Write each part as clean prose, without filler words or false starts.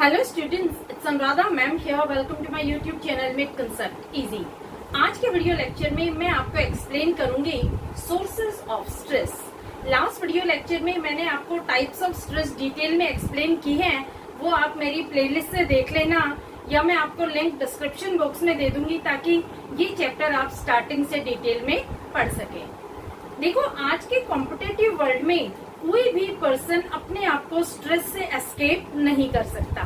Hello students, it's Anuradha ma'am here. Welcome to my YouTube channel make concept easy. आज के video lecture में मैं आपको एक्सप्लेन करूंगी sources of stress. Last video lecture में मैंने आपको टाइप्स ऑफ स्ट्रेस डिटेल में एक्सप्लेन की है, वो आप मेरी प्लेलिस्ट से देख लेना या मैं आपको लिंक डिस्क्रिप्शन बॉक्स में दे दूंगी ताकि ये चैप्टर आप स्टार्टिंग से डिटेल में पढ़ सके। देखो, आज के कॉम्पिटिटिव वर्ल्ड में कोई भी पर्सन अपने आप को स्ट्रेस से एस्केप नहीं कर सकता।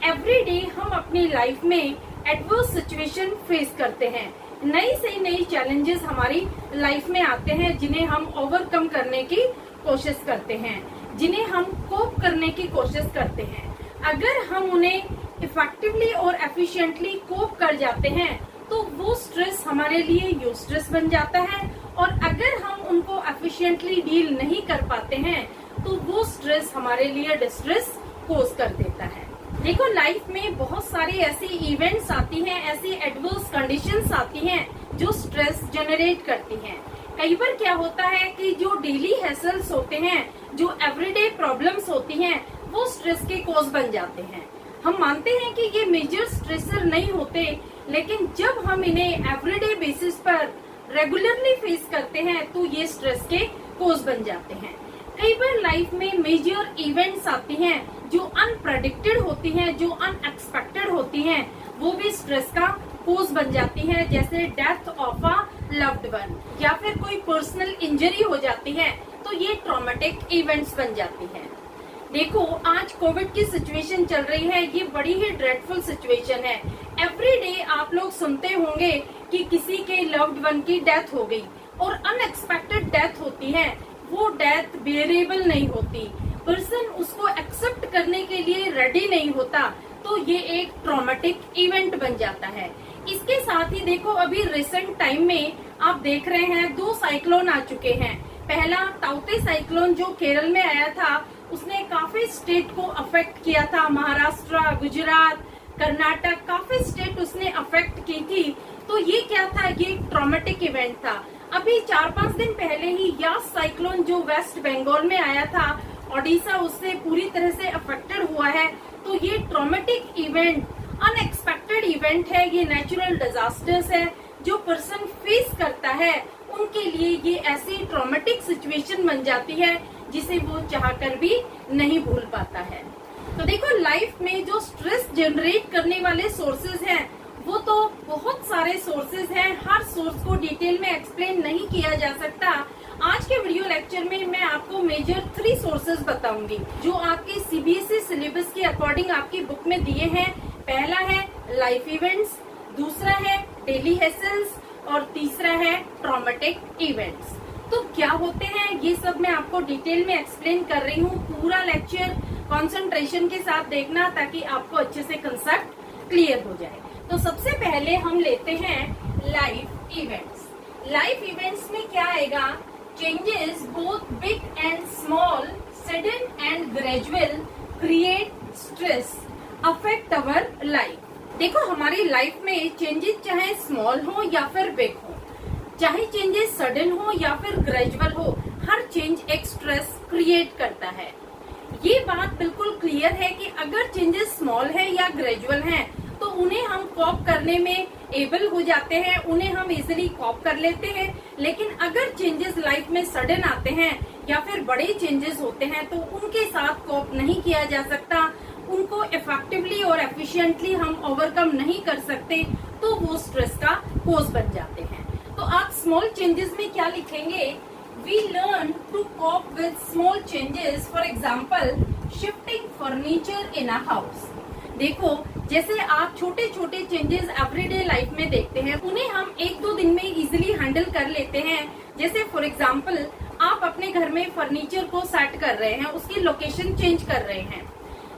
एवरी डे हम अपनी लाइफ में एडवर्स सिचुएशन फेस करते हैं। नई से नई चैलेंजेस हमारी लाइफ में आते हैं जिन्हें हम ओवरकम करने की कोशिश करते हैं, जिन्हें हम कोप करने की कोशिश करते हैं। अगर हम उन्हें इफेक्टिवली और एफिशिएंटली कोप कर जाते हैं तो वो स्ट्रेस हमारे लिए यूस्ट्रेस बन जाता है, और अगर हम उनको एफिशिएंटली डील नहीं कर पाते हैं तो वो स्ट्रेस हमारे लिए डिस्ट्रेस कोज कर देता है। देखो, लाइफ में बहुत सारी ऐसी इवेंट्स आती हैं, ऐसी एडवर्स कंडीशंस आती हैं जो स्ट्रेस जनरेट करती हैं। कई बार क्या होता है कि जो डेली हैसल्स होते हैं, जो एवरीडे प्रॉब्लम्स होती हैं, वो स्ट्रेस के कोज बन जाते हैं। हम मानते हैं कि ये मेजर स्ट्रेसर नहीं होते, लेकिन जब हम इन्हें एवरीडे बेसिस पर रेगुलरली फेस करते हैं तो ये स्ट्रेस के कोज बन जाते हैं। कई बार लाइफ में मेजर इवेंट्स आती हैं जो अनप्रेडिक्टेड होती हैं, जो अनएक्सपेक्टेड होती हैं, वो भी स्ट्रेस का कोज बन जाती हैं। जैसे death of a loved one या फिर कोई पर्सनल इंजरी हो जाती है तो ये ट्रॉमेटिक इवेंट्स बन जाती हैं। देखो, आज कोविड की सिचुएशन चल रही है, ये बड़ी ही ड्रेडफुल सिचुएशन है। एवरी डे आप लोग सुनते होंगे कि किसी के लव्ड वन की डेथ हो गई, और अनएक्सपेक्टेड डेथ होती है। वो डेथ बेरेबल नहीं होती, पर्सन उसको एक्सेप्ट करने के लिए रेडी नहीं होता, तो ये एक ट्रॉमेटिक इवेंट बन जाता है। इसके साथ ही देखो, अभी रिसेंट टाइम में आप देख रहे हैं 2 साइक्लोन आ चुके हैं। पहला ताउते साइक्लोन जो केरल में आया था, उसने काफी स्टेट को अफेक्ट किया था। महाराष्ट्र, गुजरात, कर्नाटक, काफी स्टेट उसने अफेक्ट की थी। तो ये क्या था? ये ट्रॉमेटिक इवेंट था। अभी 4-5 दिन पहले ही यास साइक्लोन जो वेस्ट बंगाल में आया था, ओडिशा उससे पूरी तरह से अफेक्टेड हुआ है। तो ये ट्रॉमेटिक इवेंट, अनएक्सपेक्टेड इवेंट है, ये नेचुरल डिजास्टर्स है जो पर्सन फेस करता है। उनके लिए ये ऐसी ट्रॉमेटिक सिचुएशन बन जाती है जिसे वो चाहकर भी नहीं भूल पाता है। तो देखो, लाइफ में जो स्ट्रेस जनरेट करने वाले सोर्सेज हैं वो तो बहुत सारे सोर्सेज हैं। हर सोर्स को डिटेल में एक्सप्लेन नहीं किया जा सकता। आज के वीडियो लेक्चर में मैं आपको मेजर 3 सोर्सेज बताऊंगी जो आपके सीबीएसई सिलेबस के अकॉर्डिंग आपकी बुक में दिए हैं। पहला है लाइफ इवेंट्स, दूसरा है डेली हैसल्स, और तीसरा है ट्रॉमेटिक इवेंट्स। तो क्या होते हैं ये सब मैं आपको डिटेल में एक्सप्लेन कर रही हूँ। पूरा लेक्चर कंसंट्रेशन के साथ देखना ताकि आपको अच्छे से कंसेप्ट क्लियर हो जाए। तो सबसे पहले हम लेते हैं लाइफ इवेंट्स। लाइफ इवेंट्स में क्या आएगा? Changes both big and small, sudden and gradual, create stress, affect our life. देखो, हमारी लाइफ में चेंजेस चाहे स्मॉल हो या फिर बिग हो, चाहे चेंजेस सडन हो या फिर ग्रेजुअल हो, हर चेंज एक स्ट्रेस क्रिएट करता है। ये बात बिल्कुल क्लियर है कि अगर चेंजेस स्मॉल है या ग्रेजुअल हैं तो उन्हें हम कॉप करने में एबल हो जाते हैं, उन्हें हम इजिली कॉप कर लेते हैं। लेकिन अगर चेंजेस लाइफ में सडन आते हैं या फिर बड़े चेंजेस होते हैं तो उनके साथ कॉप नहीं किया जा सकता, उनको इफेक्टिवली और एफिशिएंटली हम ओवरकम नहीं कर सकते, तो वो स्ट्रेस का कोज बन जाते हैं। तो आप स्मॉल चेंजेस में क्या लिखेंगे? We learn to cope with small changes. For example, shifting furniture in a house. देखो, जैसे आप छोटे छोटे चेंजेस एवरीडे लाइफ में देखते हैं, उन्हें हम 1-2 दिन में इजिली हैंडल कर लेते हैं। जैसे फॉर एग्जाम्पल, आप अपने घर में फर्नीचर को सेट कर रहे हैं, उसकी लोकेशन चेंज कर रहे हैं।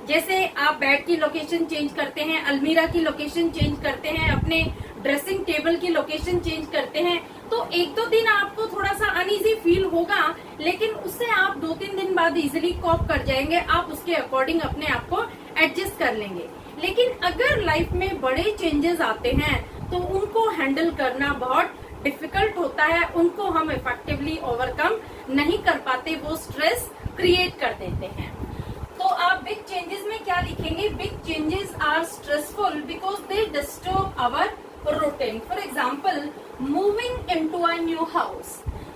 जैसे आप बेड की लोकेशन चेंज करते हैं, अलमीरा की लोकेशन चेंज करते हैं, अपने ड्रेसिंग टेबल की लोकेशन चेंज करते हैं, तो 1-2 दिन आपको थोड़ा सा अनईजी फील होगा, लेकिन उससे आप 2-3 दिन बाद इजिली कॉप कर जाएंगे। आप उसके अकॉर्डिंग अपने आप को एडजस्ट कर लेंगे। लेकिन अगर लाइफ में बड़े चेंजेस आते हैं तो उनको हैंडल करना बहुत डिफिकल्ट होता है, उनको हम इफेक्टिवली ओवरकम नहीं कर पाते, वो स्ट्रेस क्रिएट कर देते हैं। तो आप बिग चेंजेस में क्या लिखेंगे? Big changes are stressful because they disturb our routine. For example, moving into a new house.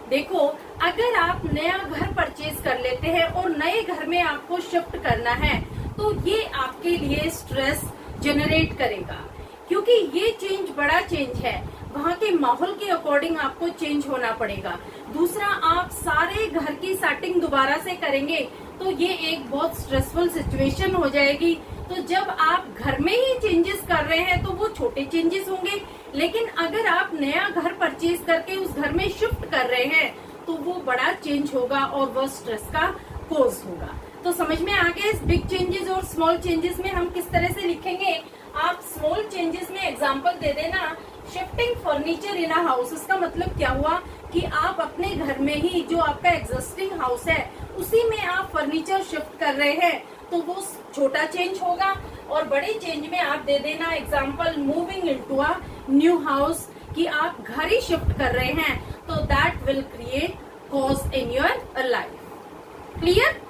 देखो, अगर आप नया घर परचेज कर लेते हैं और नए घर में आपको शिफ्ट करना है तो ये आपके लिए स्ट्रेस जनरेट करेगा, क्योंकि ये चेंज बड़ा चेंज है, वहाँ के माहौल के अकॉर्डिंग आपको चेंज होना पड़ेगा। दूसरा, आप सारे घर की सेटिंग दोबारा से करेंगे तो ये एक बहुत स्ट्रेसफुल सिचुएशन हो जाएगी। तो जब आप घर में ही चेंजेस कर रहे हैं तो वो छोटे चेंजेस होंगे, लेकिन अगर आप नया घर परचेज करके उस घर में शिफ्ट कर रहे हैं तो वो बड़ा चेंज होगा और वो स्ट्रेस का कोज होगा। तो समझ में आ गया इस बिग चेंजेस और स्मॉल चेंजेस में हम किस तरह से लिखेंगे। आप स्मॉल चेंजेस में एग्जांपल दे देना, shifting furniture in a house. इसका मतलब क्या हुआ कि आप अपने घर में ही जो आपका एग्जिस्टिंग हाउस है उसी में आप फर्नीचर शिफ्ट कर रहे हैं तो वो छोटा चेंज होगा। और बड़े चेंज में आप दे देना example moving into a new house, कि आप घर ही शिफ्ट कर रहे हैं तो that will create cause in your life. Clear.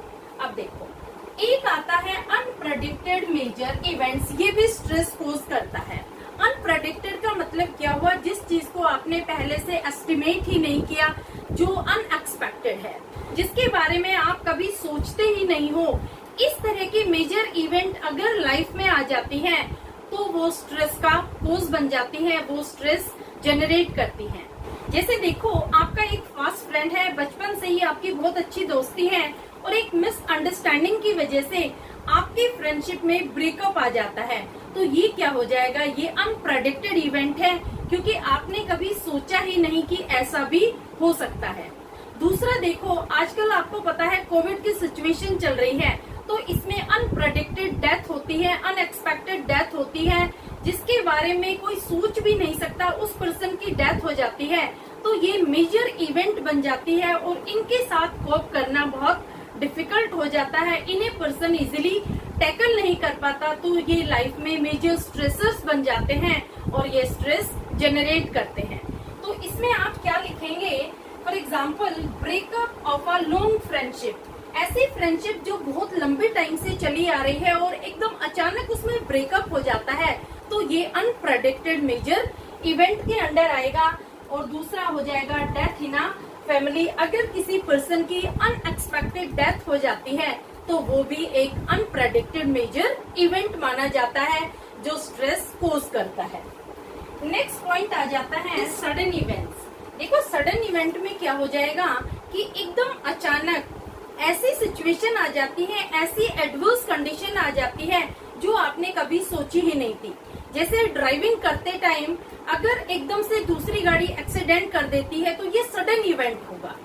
अब देखो, एक आता है अनप्रेडिक्टेड मेजर इवेंट्स। ये भी स्ट्रेस कोज करता है। अनप्रेडिक्टेड का मतलब क्या हुआ, जिस चीज को आपने पहले से एस्टिमेट ही नहीं किया, जो अनएक्सपेक्टेड है, जिसके बारे में आप कभी सोचते ही नहीं हो। इस तरह की मेजर इवेंट अगर लाइफ में आ जाती है तो वो स्ट्रेस का कोज बन जाती है, वो स्ट्रेस जनरेट करती है। जैसे देखो, आपका एक फास्ट फ्रेंड है, बचपन से ही आपकी बहुत अच्छी दोस्ती है और एक मिसअंडरस्टैंडिंग की वजह से आपकी फ्रेंडशिप में ब्रेकअप आ जाता है, तो ये क्या हो जाएगा, ये अनप्रेडिक्टेड इवेंट है, क्योंकि आपने कभी सोचा ही नहीं कि ऐसा भी हो सकता है। दूसरा देखो, आजकल आपको पता है कोविड की सिचुएशन चल रही है, तो इसमें अनप्रेडिक्टेड डेथ होती है, अनएक्सपेक्टेड डेथ होती है, जिसके बारे में कोई सोच भी नहीं सकता, उस पर्सन की डेथ हो जाती है, तो ये मेजर इवेंट बन जाती है और इनके साथ कोप करना बहुत डिफिकल्ट हो जाता है। इन्हें पर्सन इजीली टैकल नहीं कर पाता, तो ये लाइफ में मेजर स्ट्रेसर्स बन जाते हैं और ये स्ट्रेस जनरेट करते हैं। तो इसमें आप क्या लिखेंगे, for example breakup of a long friendship. ऐसी फ्रेंडशिप जो बहुत लंबे टाइम से चली आ रही है और एकदम अचानक उसमें ब्रेकअप हो जाता है, तो ये अनप्रेडिक्टेड मेजर इवेंट के अंडर आएगा। और दूसरा हो जाएगा डेथ इन अ फैमिली। अगर किसी पर्सन की अनएक्सपेक्टेड डेथ हो जाती है तो वो भी एक अनप्रेडिक्टेड मेजर इवेंट माना जाता है जो स्ट्रेस कोज करता है। नेक्स्ट पॉइंट आ जाता है सडन इवेंट्स। देखो, सडन इवेंट में क्या हो जाएगा कि एकदम अचानक ऐसी सिचुएशन आ जाती है, ऐसी एडवर्स कंडीशन आ जाती है जो आपने कभी सोची ही नहीं थी। जैसे ड्राइविंग करते टाइम अगर एकदम से दूसरी गाड़ी एक्सीडेंट कर देती है तो ये सडन इवेंट होगा।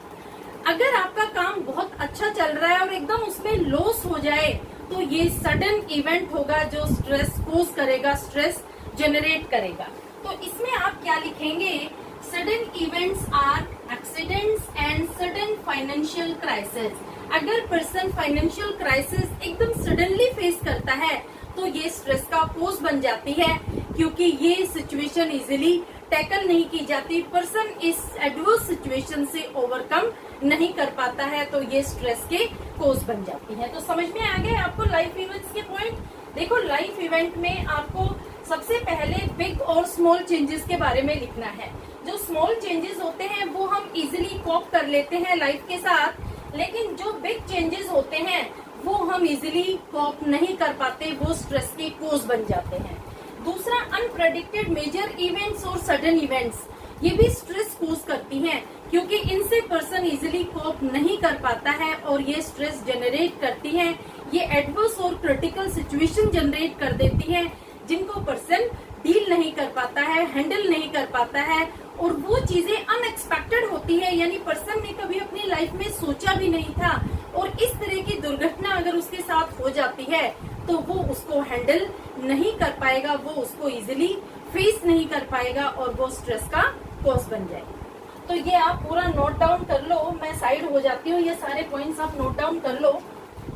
अगर आपका काम बहुत अच्छा चल रहा है और एकदम उसमें लॉस हो जाए तो ये सडन इवेंट होगा जो स्ट्रेस कोज करेगा, स्ट्रेस जनरेट करेगा। तो इसमें आप क्या लिखेंगे, sudden events are accidents and sudden financial crisis. अगर पर्सन फाइनेंशियल क्राइसिस एकदम सडनली फेस करता है तो ये स्ट्रेस का कोज बन जाती है, क्योंकि ये सिचुएशन इजीली टैकल नहीं की जाती, पर्सन इस एडवर्स सिचुएशन से ओवरकम नहीं कर पाता है, तो ये स्ट्रेस के कोज बन जाती है। तो समझ में आ गए आपको लाइफ इवेंट्स के पॉइंट। देखो, लाइफ इवेंट में आपको सबसे पहले बिग और स्मॉल चेंजेस के बारे में लिखना है। जो स्मॉल चेंजेस होते हैं वो हम इजीली कॉप कर लेते हैं लाइफ के साथ, लेकिन जो बिग चेंजेस होते हैं वो हम इजीली कॉप नहीं कर पाते, वो स्ट्रेस के कोज बन जाते हैं। दूसरा, अनप्रेडिक्टेड मेजर इवेंट्स और सडन इवेंट्स, ये भी स्ट्रेस कोज करती हैं, क्योंकि इनसे पर्सन इजीली कॉप नहीं कर पाता है और ये स्ट्रेस जनरेट करती हैं। ये एडवर्स और क्रिटिकल सिचुएशन जनरेट कर देती हैं जिनको पर्सन डील नहीं कर पाता है, हैंडल नहीं कर पाता है, और वो चीजें अनएक्सपेक्टेड होती है, यानी पर्सन ने कभी अपनी लाइफ में सोचा भी नहीं था, और इस तरह की दुर्घटना अगर उसके साथ हो जाती है तो वो उसको हैंडल नहीं कर पाएगा, वो उसको इजीली फेस नहीं कर पाएगा और वो स्ट्रेस का कॉज बन जाएगा। तो ये आप पूरा नोट डाउन कर लो, मैं साइड हो जाती हूँ, ये सारे पॉइंट्स आप नोट डाउन कर लो।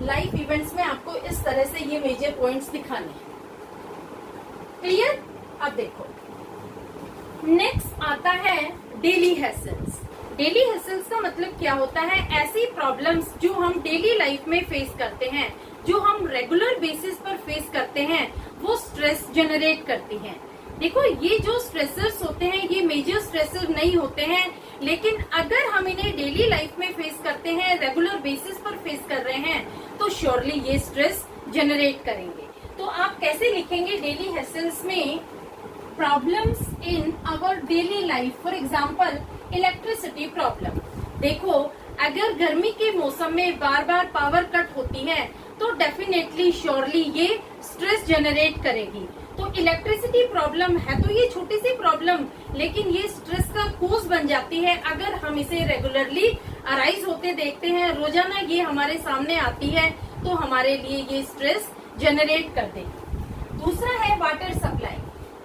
लाइफ इवेंट्स में आपको इस तरह से ये मेजर पॉइंट्स दिखाने हैं। क्लियर। अब देखो, नेक्स्ट आता है डेली हैसल्स। डेली हैसल्स का मतलब क्या होता है, ऐसी प्रॉब्लम्स जो हम डेली लाइफ में फेस करते हैं, जो हम रेगुलर बेसिस पर फेस करते हैं, वो स्ट्रेस जनरेट करती हैं। देखो, ये जो स्ट्रेसर्स होते हैं ये मेजर स्ट्रेसर नहीं होते हैं, लेकिन अगर हम इन्हें डेली लाइफ में फेस करते हैं, रेगुलर बेसिस पर फेस कर रहे हैं, तो श्योरली ये स्ट्रेस जनरेट करेंगे। तो आप कैसे लिखेंगे डेली हैसल्स में? Problems in our daily life, for example electricity problem. देखो, अगर गर्मी के मौसम में बार बार पावर कट होती है तो डेफिनेटली श्योरली ये स्ट्रेस जनरेट करेगी। तो इलेक्ट्रिसिटी प्रॉब्लम है तो ये छोटी सी प्रॉब्लम, लेकिन ये स्ट्रेस का कोज बन जाती है अगर हम इसे रेगुलरली अराइज होते देखते हैं, रोजाना ये हमारे सामने आती है, तो हमारे लिए ये स्ट्रेस जनरेट कर देगी। दूसरा है वाटर सप्लाई।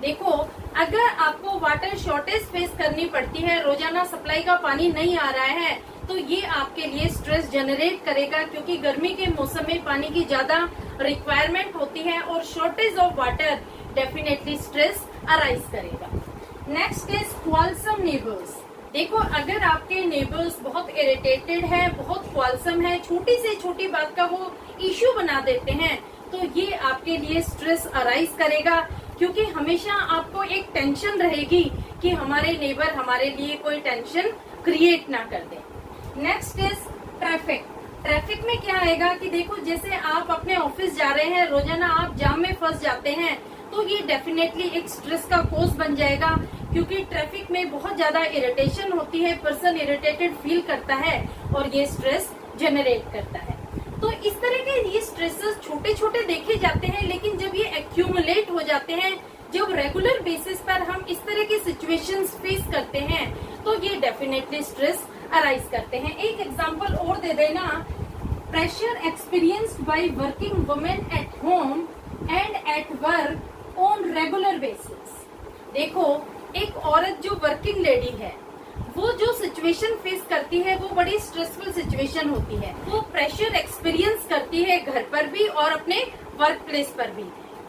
देखो, अगर आपको वाटर शॉर्टेज फेस करनी पड़ती है, रोजाना सप्लाई का पानी नहीं आ रहा है, तो ये आपके लिए स्ट्रेस जनरेट करेगा, क्योंकि गर्मी के मौसम में पानी की ज्यादा रिक्वायरमेंट होती है और shortage of water definitely stress arise करेगा। Next is quarrelsome neighbours. देखो, अगर आपके नेबर्स बहुत इरिटेटेड है, बहुत क्वालसम है, छोटी से छोटी बात का वो इश्यू बना देते हैं, तो ये आपके लिए स्ट्रेस अराइज करेगा, क्योंकि हमेशा आपको एक टेंशन रहेगी कि हमारे नेबर हमारे लिए कोई टेंशन क्रिएट ना कर दे। Next is traffic. ट्रैफिक में क्या आएगा कि देखो, जैसे आप अपने ऑफिस जा रहे हैं, रोजाना आप जाम में फंस जाते हैं, तो ये डेफिनेटली एक स्ट्रेस का कोज बन जाएगा, क्योंकि ट्रैफिक में बहुत ज्यादा इरिटेशन होती है, पर्सन इरिटेटेड फील करता है और ये स्ट्रेस जनरेट करता है। तो इस तरह के ये स्ट्रेसेस छोटे छोटे देखे जाते हैं, लेकिन जब ये एक्यूमुलेट हो जाते हैं, जब रेगुलर बेसिस पर हम इस तरह की सिचुएशंस फेस करते हैं, तो ये डेफिनेटली स्ट्रेस अराइज करते हैं। एक एग्जांपल और दे देना, pressure experienced by working women at home and at work on regular basis. देखो, एक औरत जो वर्किंग लेडी है, वो जो सिचुएशन फेस करती है वो बड़ी स्ट्रेसफुल सिचुएशन होती है। वो प्रेशर एक्सपीरियंस करती है घर पर भी और अपने वर्क प्लेस पर भी।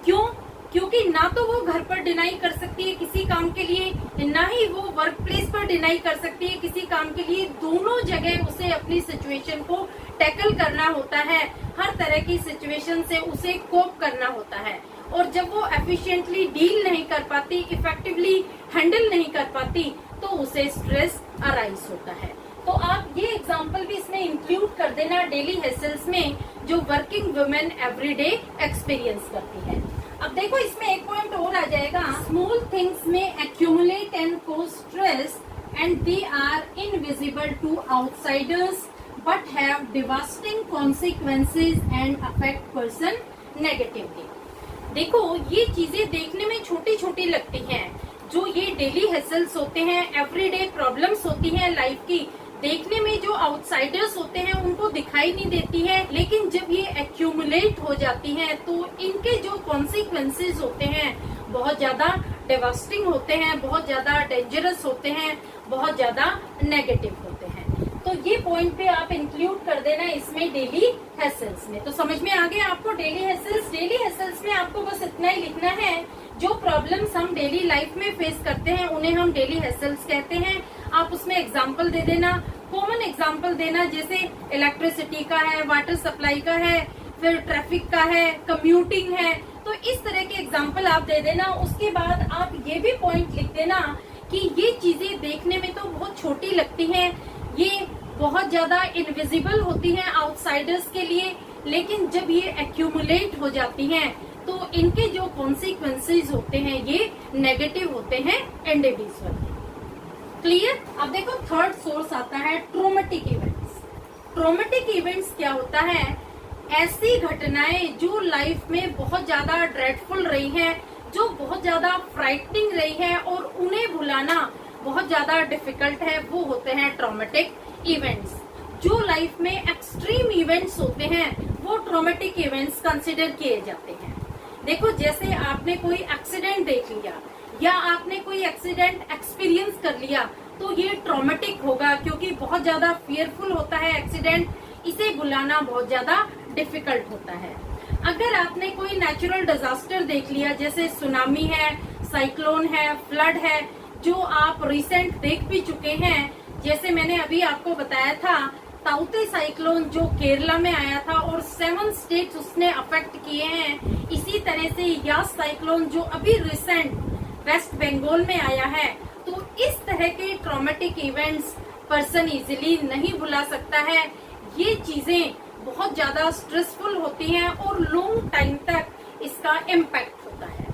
क्यों? क्योंकि ना तो वो घर पर डिनाई कर सकती है किसी काम के लिए, ना ही वो वर्क प्लेस पर डिनाई कर सकती है किसी काम के लिए। दोनों जगह उसे अपनी सिचुएशन को टैकल करना होता है, हर तरह की सिचुएशन से उसे कोप करना होता है, और जब वो एफिशिएंटली डील नहीं कर पाती, इफेक्टिवली हैंडल नहीं कर पाती, तो उसे स्ट्रेस अराइज होता है। तो आप ये एग्जांपल भी इसमें इंक्लूड कर देना डेली हैसल्स में, जो वर्किंग वुमेन एवरीडे एक्सपीरियंस करती है। अब देखो, इसमें एक पॉइंट और आ जाएगा, स्मॉल थिंग्स में accumulate and cause stress and they are invisible to outsiders but have devastating consequences and affect person negatively. देखो, ये चीजें देखने में छोटी छोटी लगती हैं, जो ये डेली हैसल्स होते हैं, एवरीडे प्रॉब्लम्स होती हैं लाइफ की, देखने में जो आउटसाइडर्स होते हैं उनको दिखाई नहीं देती है, लेकिन जब ये एक्यूमुलेट हो जाती हैं तो इनके जो कॉन्सिक्वेंसेज होते हैं बहुत ज्यादा डेवास्टिंग होते हैं, बहुत ज्यादा डेंजरस होते हैं, बहुत ज्यादा नेगेटिव होते हैं। तो ये पॉइंट पे आप इंक्लूड कर देना इसमें डेली हैसल्स में। तो समझ में आ गया आपको डेली हैसल्स। डेली हैसल्स में आपको बस इतना ही लिखना है, जो प्रॉब्लम्स हम डेली लाइफ में फेस करते हैं उन्हें हम डेली हैसल्स कहते हैं। आप उसमें एग्जाम्पल दे देना, कॉमन एग्जाम्पल देना, जैसे इलेक्ट्रिसिटी का है, वाटर सप्लाई का है, फिर ट्रैफिक का है, कम्यूटिंग है, तो इस तरह के एग्जाम्पल आप दे देना। उसके बाद आप ये भी पॉइंट लिख देना कि ये चीजें देखने में तो बहुत छोटी लगती हैं, ये बहुत ज्यादा इनविजिबल होती हैं आउटसाइडर्स के लिए, लेकिन जब ये एक्यूमुलेट हो जाती हैं तो इनके जो कॉन्सिक्वेंसेज होते हैं ये नेगेटिव होते हैं, एंडेबीज वाले। क्लियर? अब देखो, थर्ड सोर्स आता है ट्रोमेटिक इवेंट्स। ट्रोमेटिक इवेंट्स क्या होता है? ऐसी घटनाएं जो लाइफ में बहुत ज्यादा ड्रेडफुल रही हैं, जो बहुत ज्यादा फ्राइटनिंग रही है और उन्हें भुलाना बहुत ज्यादा डिफिकल्ट है, वो होते हैं ट्रॉमेटिक इवेंट्स। जो लाइफ में एक्सट्रीम इवेंट्स होते हैं वो ट्रॉमेटिक इवेंट्स कंसिडर किए जाते हैं। देखो, जैसे आपने कोई एक्सीडेंट देख लिया या आपने कोई एक्सीडेंट एक्सपीरियंस कर लिया, तो ये ट्रॉमेटिक होगा, क्योंकि बहुत ज्यादा फियरफुल होता है एक्सीडेंट, इसे बुलाना बहुत ज्यादा डिफिकल्ट होता है। अगर आपने कोई नेचुरल डिजास्टर देख लिया, जैसे सुनामी है, साइक्लोन है, फ्लड है, जो आप रिसेंट देख भी चुके हैं, जैसे मैंने अभी आपको बताया था ताउते साइक्लोन जो केरला में आया था और 7 स्टेट्स उसने अफेक्ट किए हैं, इसी तरह से यास साइक्लोन जो अभी रिसेंट वेस्ट बंगाल में आया है, तो इस तरह के ट्रॉमेटिक इवेंट्स पर्सन इजीली नहीं भुला सकता है। ये चीजें बहुत ज्यादा स्ट्रेसफुल होती हैं और लॉन्ग टाइम तक इसका इम्पैक्ट होता है।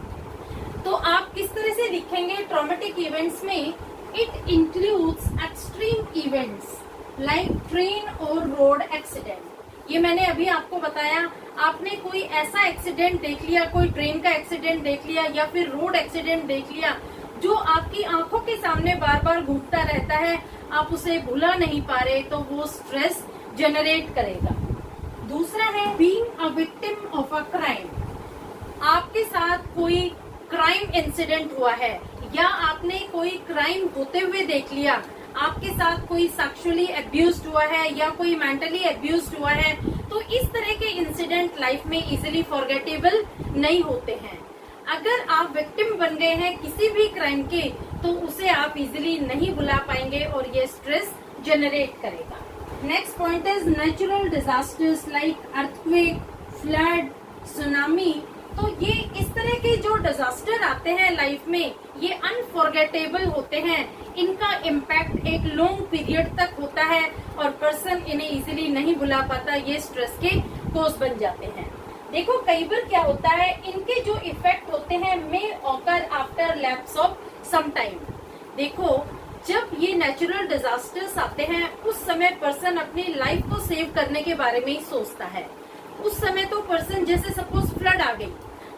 तो आप किस तरह से लिखेंगे ट्रॉमेटिक इवेंट्स में? It includes extreme events like train और रोड एक्सीडेंट। ये मैंने अभी आपको बताया, आपने कोई ऐसा एक्सीडेंट देख लिया, कोई ट्रेन का एक्सीडेंट देख लिया या फिर रोड एक्सीडेंट देख लिया जो आपकी आंखों के सामने बार बार घूमता रहता है, आप उसे भुला नहीं पा रहे, तो वो स्ट्रेस जनरेट करेगा। दूसरा है being a victim of a crime. आपके साथ कोई क्राइम इंसिडेंट हुआ है या आपने कोई क्राइम होते हुए देख लिया, आपके साथ कोई सेक्सुअली अब्यूज्ड हुआ है या कोई मेंटली अब्यूज्ड हुआ है, तो इस तरह के इंसिडेंट लाइफ में इजीली फॉरगेटेबल नहीं होते हैं। अगर आप विक्टिम बन गए हैं किसी भी क्राइम के, तो उसे आप इजीली नहीं भुला पाएंगे और ये स्ट्रेस जनरेट करेगा। Next point is natural disasters like earthquake, flood, tsunami. तो ये इस तरह के जो डिजास्टर आते हैं लाइफ में, ये अनफॉरगेटेबल होते हैं। इनका इम्पैक्ट एक लॉन्ग पीरियड तक होता है और पर्सन इन्हें इजीली नहीं भुला पाता। ये स्ट्रेस के कॉज बन जाते हैं। देखो कई बार क्या होता है, इनके जो इफेक्ट होते हैं may occur after lapse of some time. देखो जब ये नेचुरल डिजास्टर्स आते हैं, उस समय पर्सन अपनी लाइफ को सेव करने के बारे में ही सोचता है। उस समय तो पर्सन, जैसे सपोज फ्लड आ गई,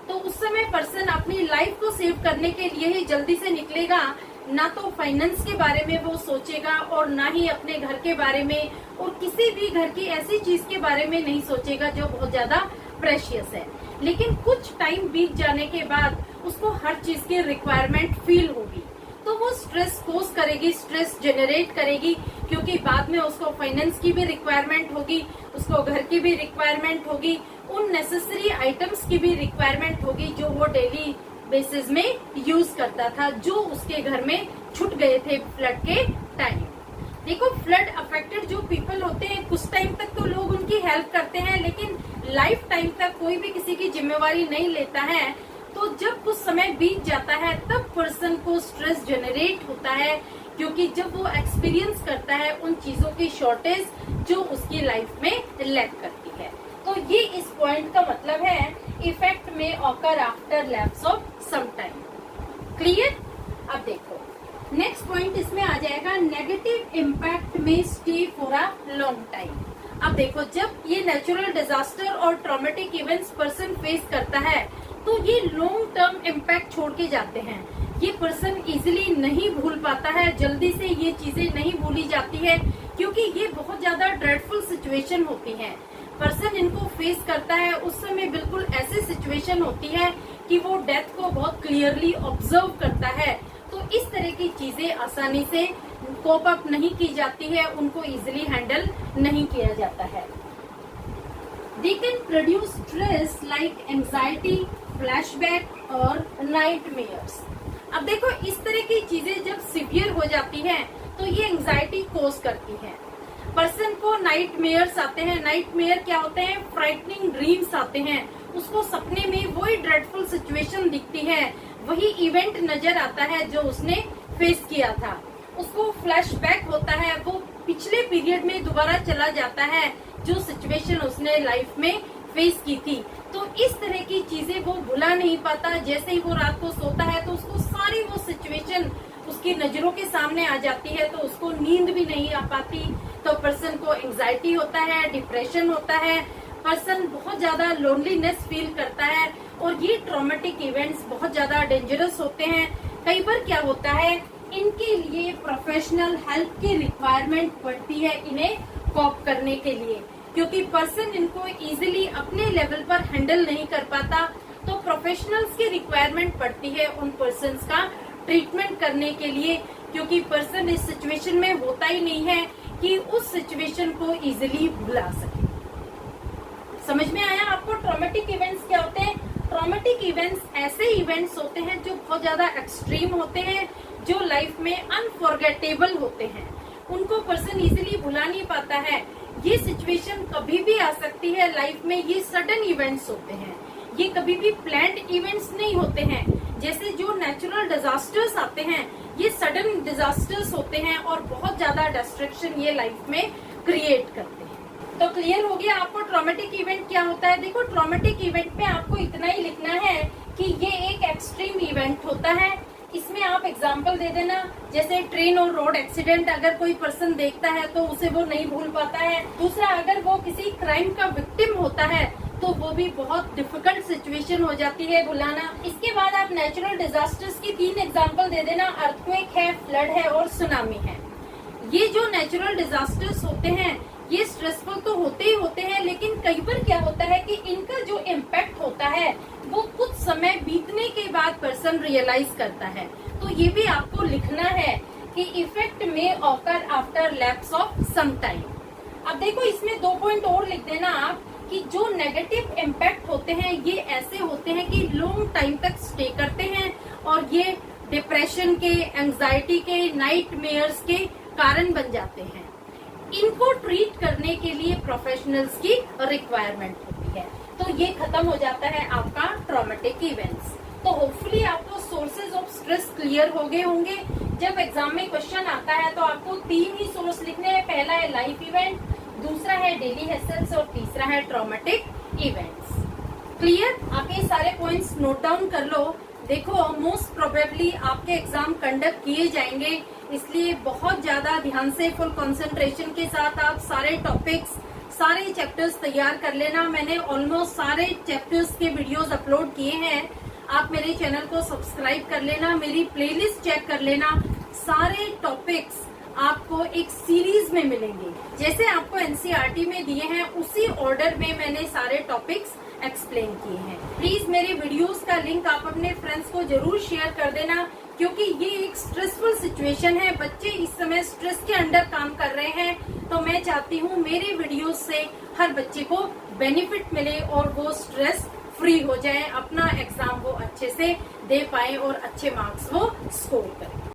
तो उस समय पर्सन अपनी लाइफ को सेव करने के लिए ही जल्दी से निकलेगा, ना तो फाइनेंस के बारे में वो सोचेगा और ना ही अपने घर के बारे में और किसी भी घर की ऐसी चीज के बारे में नहीं सोचेगा जो बहुत ज्यादा प्रेशियस है। लेकिन कुछ टाइम बीत जाने के बाद उसको हर चीज की रिक्वायरमेंट फील होगी, तो वो स्ट्रेस कोज करेगी, स्ट्रेस जनरेट करेगी, क्योंकि बाद में उसको फाइनेंस की भी रिक्वायरमेंट होगी, उसको घर की भी रिक्वायरमेंट होगी, उन नेसेसरी आइटम्स की भी रिक्वायरमेंट होगी जो वो डेली बेसिस में यूज करता था, जो उसके घर में छूट गए थे फ्लड के टाइम। देखो फ्लड अफेक्टेड जो पीपल होते हैं, कुछ टाइम तक तो लोग उनकी हेल्प करते हैं, लेकिन लाइफ टाइम तक कोई भी किसी की जिम्मेवारी नहीं लेता है। तो जब कुछ समय बीत जाता है तब पर्सन को स्ट्रेस जनरेट होता है, क्योंकि जब वो एक्सपीरियंस करता है उन चीजों की शॉर्टेज जो उसकी लाइफ में लैक करती है। तो ये इस पॉइंट का मतलब है इफेक्ट में occur after lapse of some time. Clear? अब देखो नेक्स्ट पॉइंट इसमें आ जाएगा, नेगेटिव इम्पैक्ट में stay for a long time. अब देखो जब ये नेचुरल डिजास्टर और ट्रॉमेटिक इवेंट्स पर्सन फेस करता है, तो ये लॉन्ग टर्म इम्पैक्ट छोड़ के जाते हैं। ये पर्सन इजीली नहीं भूल पाता है, जल्दी से ये चीजें नहीं भूली जाती है, क्योंकि ये बहुत ज्यादा ड्रेडफुल सिचुएशन होती है। पर्सन इनको फेस करता है उस समय बिल्कुल ऐसी सिचुएशन होती है कि वो डेथ को बहुत क्लियरली ऑब्जर्व करता है। तो इस तरह की चीजें आसानी से कोप अप नहीं की जाती है, उनको इजीली हैंडल नहीं किया जाता है। They can produce stress like anxiety, flashback और nightmares। अब देखो इस तरह की चीजें जब सिवियर हो जाती हैं, तो ये एंजाइटी कोज करती है। पर्सन को नाइटमेयर्स आते हैं। नाइटमेयर क्या होते हैं? फ्राइटनिंग ड्रीम्स आते हैं। उसको सपने में वही ड्रेडफुल सिचुएशन दिखती है, वही इवेंट नजर आता है जो उसने फेस किया था। उसको फ्लैशबैक होता है, वो पिछले पीरियड में दोबारा चला जाता है जो सिचुएशन उसने लाइफ में फेस की थी। तो इस तरह की चीजें वो भुला नहीं पाता। जैसे ही वो रात को सोता है तो उसको सारी वो सिचुएशन उसकी नजरों के सामने आ जाती है, तो उसको नींद भी नहीं आ पाती। तो पर्सन को एंजाइटी होता है, डिप्रेशन होता है, पर्सन बहुत ज्यादा लोनलीनेस फील करता है। और ये ट्रॉमेटिक इवेंट्स बहुत ज्यादा डेंजरस होते हैं। कई बार क्या होता है, इनके लिए प्रोफेशनल हेल्प की रिक्वायरमेंट पड़ती है इन्हें कॉप करने के लिए, क्योंकि पर्सन इनको इजीली अपने लेवल पर हैंडल नहीं कर पाता। तो प्रोफेशनल्स की रिक्वायरमेंट पड़ती है उन पर्सन्स का ट्रीटमेंट करने के लिए, क्योंकि पर्सन इस सिचुएशन में होता ही नहीं है कि उस सिचुएशन को इजीली भुला सके। समझ में आया आपको ट्रॉमेटिक इवेंट्स क्या होते हैं? ट्रॉमेटिक इवेंट्स ऐसे इवेंट्स होते हैं जो बहुत ज्यादा एक्सट्रीम होते हैं, जो लाइफ में अनफॉरगेटेबल होते हैं। उनको पर्सन इजीली भुला नहीं पाता है। ये सिचुएशन कभी भी आ सकती है लाइफ में। ये सडन इवेंट्स होते हैं, ये कभी भी प्लान्ड इवेंट्स नहीं होते हैं। जैसे जो नेचुरल डिजास्टर्स आते हैं, ये सडन डिजास्टर्स होते हैं और बहुत ज्यादा डिस्ट्रक्शन ये लाइफ में क्रिएट करते हैं। तो क्लियर हो गया आपको ट्रॉमेटिक इवेंट क्या होता है। देखो, ट्रॉमेटिक इवेंट में आपको इतना ही लिखना है कि ये एक एक्सट्रीम इवेंट होता है। इसमें आप एग्जाम्पल दे देना, जैसे ट्रेन और रोड एक्सीडेंट अगर कोई पर्सन देखता है तो उसे वो नहीं भूल पाता है। दूसरा, अगर वो किसी क्राइम का विक्टिम होता है तो वो भी बहुत डिफिकल्ट सिचुएशन हो जाती है भुलाना। इसके बाद आप नेचुरल डिजास्टर्स की 3 एग्जाम्पल दे देना, अर्थक्वेक है, फ्लड है और सुनामी है। ये जो नेचुरल डिजास्टर्स होते हैं ये स्ट्रेसफुल तो होते ही होते हैं, लेकिन कई बार क्या होता है कि इनका जो इम्पैक्ट होता है वो कुछ समय बीतने के बाद पर्सन रियलाइज करता है। तो ये भी आपको लिखना है कि इफेक्ट में occur after lapse of some time. अब देखो, इसमें 2 पॉइंट और लिख देना आप कि जो नेगेटिव इम्पैक्ट होते हैं ये ऐसे होते हैं कि लॉन्ग टाइम तक स्टे करते हैं और ये डिप्रेशन के, एंजाइटी के, नाइटमेयर्स के कारण बन जाते हैं। इनको ट्रीट करने के लिए प्रोफेशनल्स की रिक्वायरमेंट होती है। तो ये खत्म हो जाता है आपका ट्रॉमेटिक इवेंट्स। तो होपफुली आपको सोर्सेज ऑफ स्ट्रेस क्लियर हो गए होंगे। जब एग्जाम में क्वेश्चन आता है तो आपको 3 ही सोर्स लिखने हैं। पहला है लाइफ इवेंट, दूसरा है डेली हैसल्स और तीसरा है ट्रॉमेटिक इवेंट्स। क्लियर? आप ये सारे पॉइंट्स नोट डाउन कर लो। देखो, मोस्ट प्रोबेबली आपके एग्जाम कंडक्ट किए जाएंगे, इसलिए बहुत ज्यादा ध्यान से फुल कंसंट्रेशन के साथ आप सारे टॉपिक्स, सारे चैप्टर्स तैयार कर लेना। मैंने ऑलमोस्ट सारे चैप्टर्स के वीडियोस अपलोड किए हैं। आप मेरे चैनल को सब्सक्राइब कर लेना, मेरी प्लेलिस्ट चेक कर लेना। सारे टॉपिक्स आपको एक सीरीज में मिलेंगे, जैसे आपको एनसीईआरटी में दिए हैं उसी ऑर्डर में मैंने सारे टॉपिक्स एक्सप्लेन किए हैं। प्लीज मेरे वीडियोस का लिंक आप अपने फ्रेंड्स को जरूर शेयर कर देना, क्योंकि ये एक स्ट्रेसफुल सिचुएशन है। बच्चे इस समय स्ट्रेस के अंडर काम कर रहे हैं, तो मैं चाहती हूँ मेरे वीडियोस से हर बच्चे को बेनिफिट मिले और वो स्ट्रेस फ्री हो जाए, अपना एग्जाम वो अच्छे से दे पाए और अच्छे मार्क्स वो स्कोर करें।